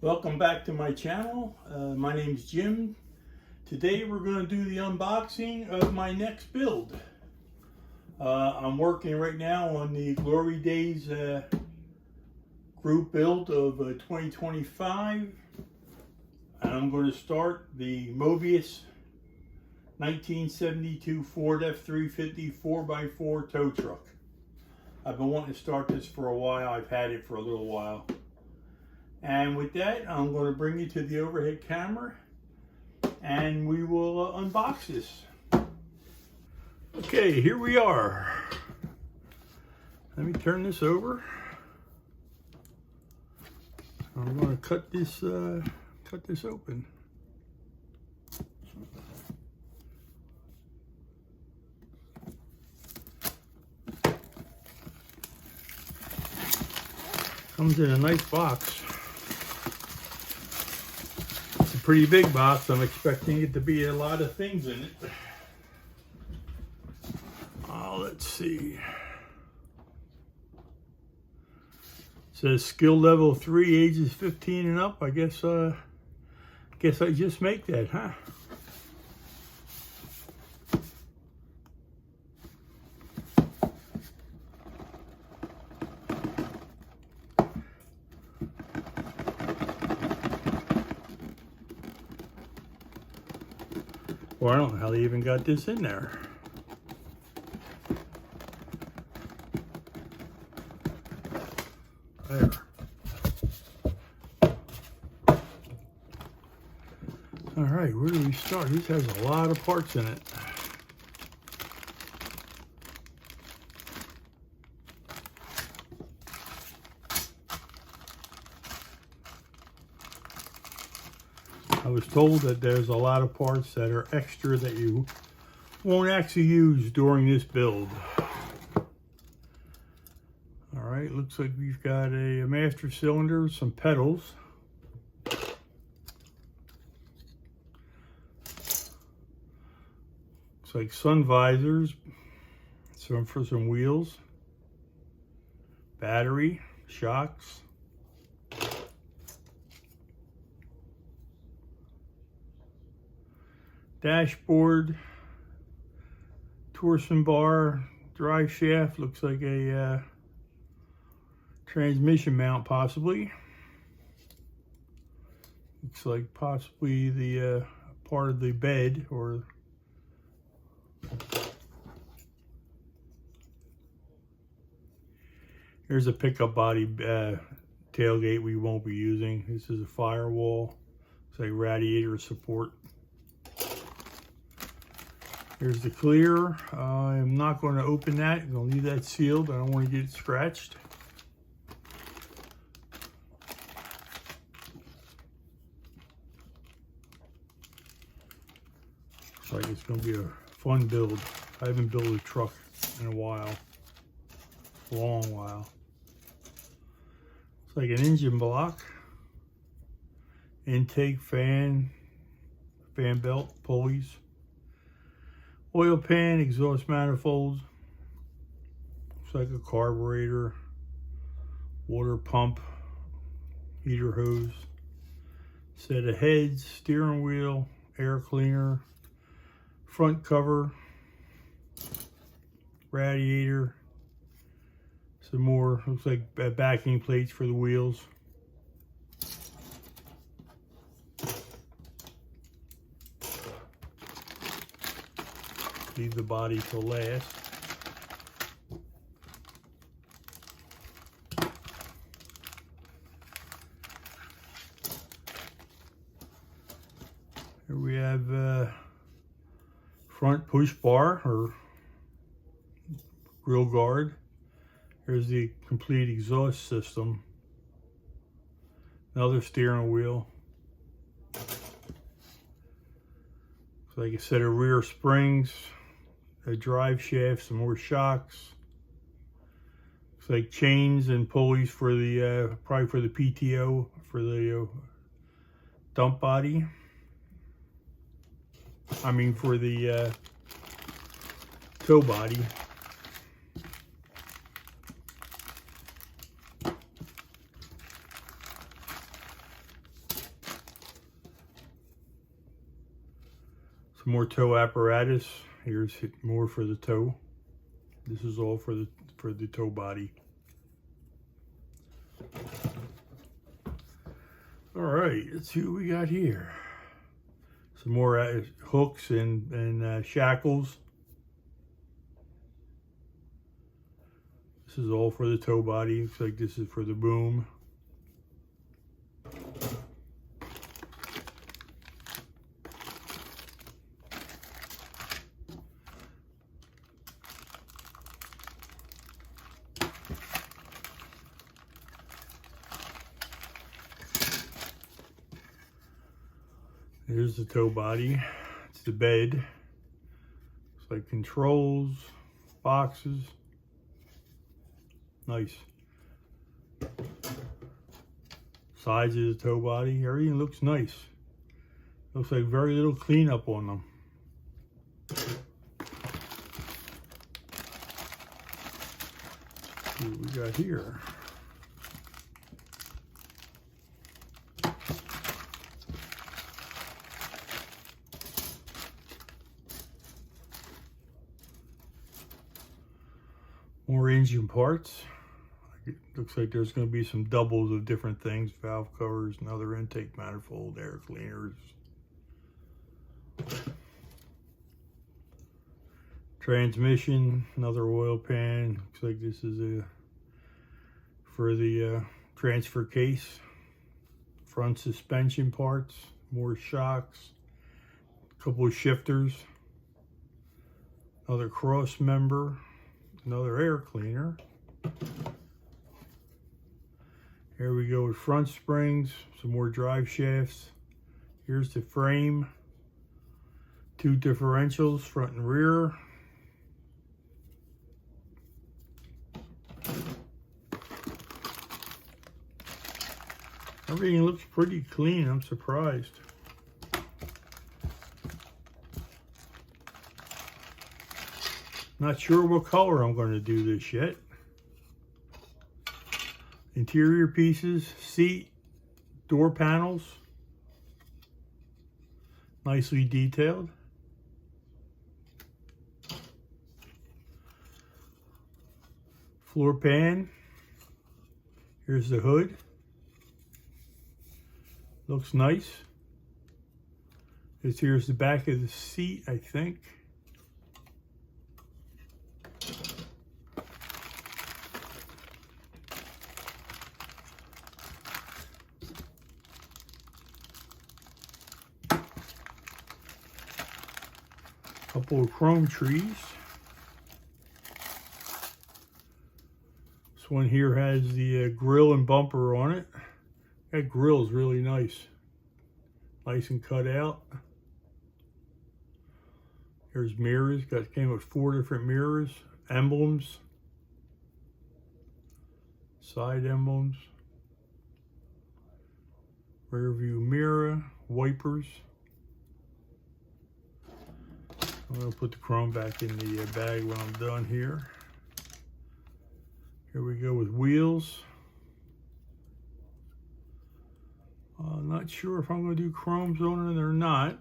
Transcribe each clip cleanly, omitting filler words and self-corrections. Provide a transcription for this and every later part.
Welcome back to my channel. My name's Jim. Today we're going to do the unboxing of my next build. I'm working right now on the Glory Days group build of 2025. And I'm going to start the Moebius 1972 Ford F-350 4x4 tow truck. I've been wanting to start this for a while. I've had it for a little while. And with that, I'm going to bring you to the overhead camera and we will unbox this. Okay, here we are. Let me turn this over. I'm going to cut this open. Comes in a nice box. It's a pretty big box. I'm expecting it to be a lot of things in it. Let's see. It says skill level 3, ages 15 and up. I guess I just make that, huh? Well, I don't know how they even got this in there. There. All right, where do we start? This has a lot of parts in it. I was told that there's a lot of parts that are extra that you won't actually use during this build. All right, looks like we've got a master cylinder, some pedals. Looks like sun visors, some for some wheels, battery, shocks. Dashboard, torsion bar, drive shaft, looks like a transmission mount possibly. Looks like possibly the part of the bed or here's a pickup body tailgate we won't be using. This is a firewall. It's like radiator support. Here's the clear. I'm not going to open that. I'm going to leave that sealed. I don't want to get it scratched. Looks like it's going to be a fun build. I haven't built a truck in a while. A long while. It's like an engine block. Intake fan. Fan belt. Pulleys. Oil pan, exhaust manifolds, looks like a carburetor, water pump, heater hose, set of heads, steering wheel, air cleaner, front cover, radiator, some more, looks like backing plates for the wheels. Leave the body till last. Here we have front push bar or grill guard. Here's the complete exhaust system. Another steering wheel. Looks like a set of rear springs. A drive shaft, some more shocks. Looks like chains and pulleys for the probably for the PTO for the dump body. I mean for the tow body. Some more toe apparatus. Here's more for the toe. This is all for the toe body. All right, let's see what we got here. Some more hooks and shackles. This is all for the toe body. Looks like this is for the boom. Here's the toe body. It's the bed. Looks like controls, boxes. Nice. Sides of the toe body. Everything looks nice. Looks like very little cleanup on them. See what we got here. More engine parts. It looks like there's going to be some doubles of different things. Valve covers, another intake manifold, air cleaners. Transmission, another oil pan. Looks like this is for the transfer case. Front suspension parts, more shocks, a couple of shifters, another cross member. Another air cleaner. Here we go with front springs, some more drive shafts. Here's the frame. Two differentials, front and rear. Everything looks pretty clean, I'm surprised. Not sure what color I'm going to do this yet. Interior pieces, seat, door panels. Nicely detailed. Floor pan. Here's the hood. Looks nice. Here's the back of the seat, I think. Couple of chrome trees. This one here has the grill and bumper on it. That grill is really nice. Nice and cut out. Here's mirrors. Came with 4 different mirrors. Emblems. Side emblems. Rear view mirror. Wipers. I'm going to put the chrome back in the bag when I'm done here. Here we go with wheels. Not sure if I'm going to do chromes on it or not.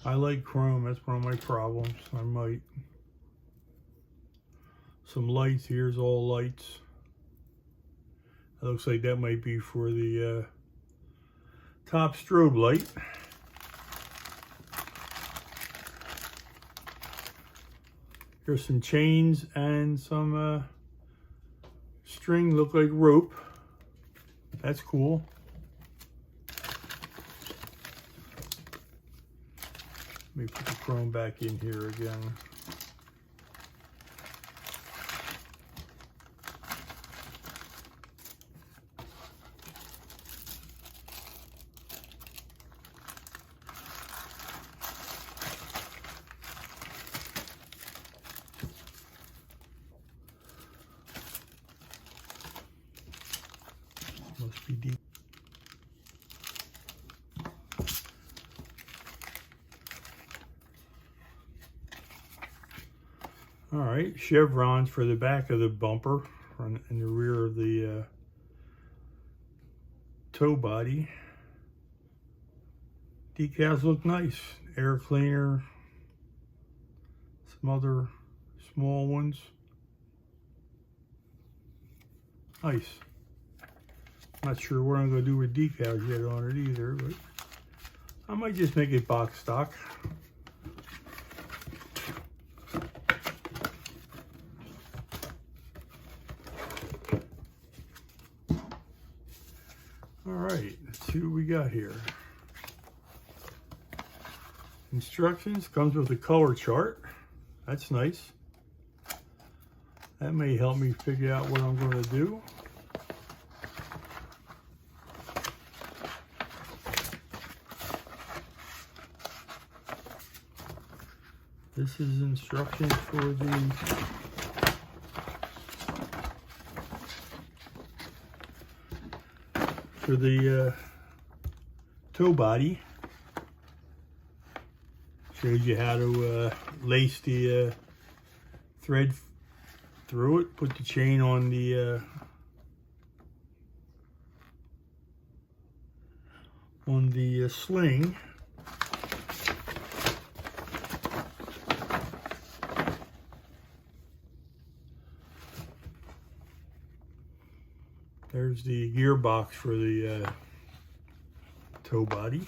I like chrome. That's one of my problems. I might. Some lights. Here's all lights. It looks like that might be for the top strobe light. Here's some chains and some string, look like rope. That's cool. Let me put the chrome back in here again. Must be deep. All right, chevrons for the back of the bumper in the rear of the toe body. Decals look nice. Air cleaner, some other small ones. Nice. Not sure what I'm going to do with decals yet on it either, but I might just make it box stock. Alright, let's see what we got here. Instructions, comes with a color chart. That's nice. That may help me figure out what I'm going to do. This is instructions for the toe body. Shows you how to lace the thread through it, put the chain on the sling. There's the gearbox for the toe body.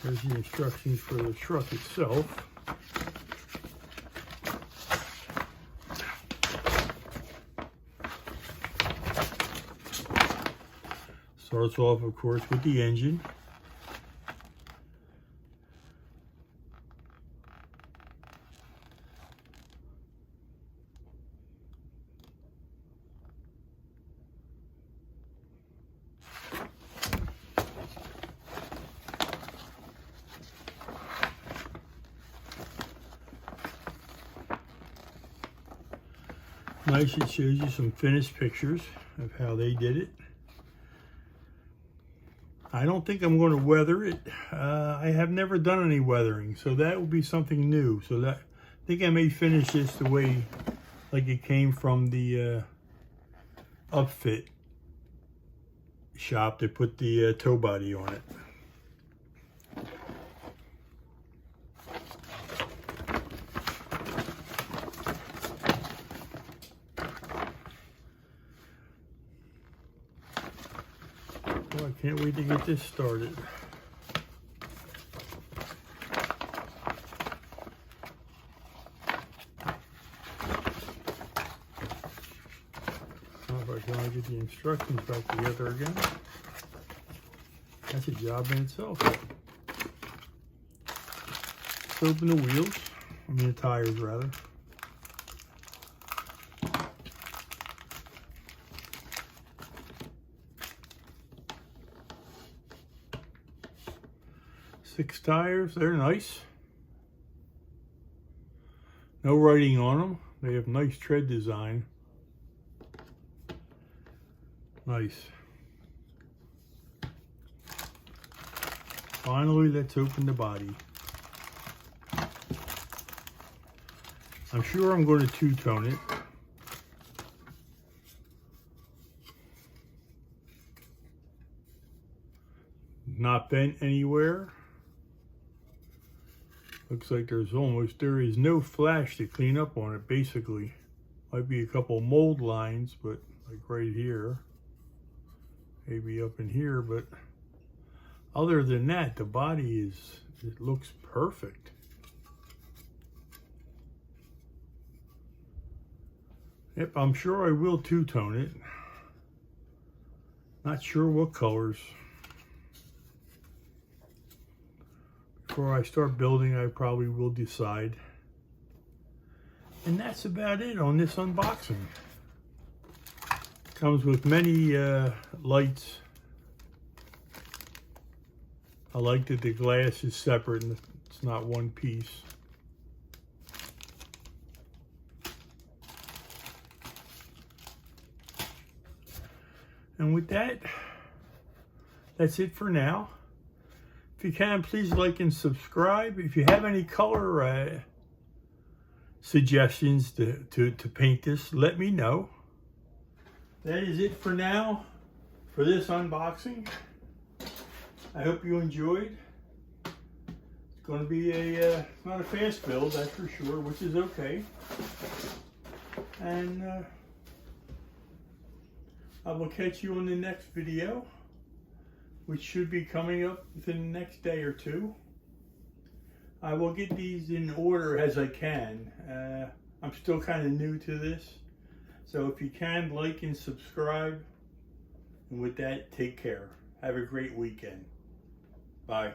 There's the instructions for the truck itself. Starts off, of course, with the engine. Nice, it shows you some finished pictures of how they did it. I don't think I'm going to weather it. I have never done any weathering, so that will be something new. So that, I think I may finish this the way, like it came from the upfit shop that put the toe body on it. Well, I can't wait to get this started. If I can get the instructions back together again. That's a job in itself. Let's open the wheels. I mean the tires rather. Six tires, they're nice. No writing on them. They have nice tread design. Nice. Finally, let's open the body. I'm sure I'm going to two-tone it. Not bent anywhere. Looks like there is no flash to clean up on it, basically. Might be a couple mold lines, but like right here. Maybe up in here, but other than that, the body it looks perfect. Yep, I'm sure I will two-tone it. Not sure what colors. Before I start building, I probably will decide. And that's about it on this unboxing. Comes with many lights. I like that the glass is separate and it's not one piece. And with that, that's it for now. If you can, please like and subscribe. If you have any color suggestions to paint this, let me know. That is it for now for this unboxing. I hope you enjoyed. It's going to be not a fast build, that's for sure, which is okay. And I will catch you on the next video, which should be coming up within the next day or two. I will get these in order as I can. I'm still kind of new to this. So if you can, like and subscribe. And with that, take care. Have a great weekend. Bye.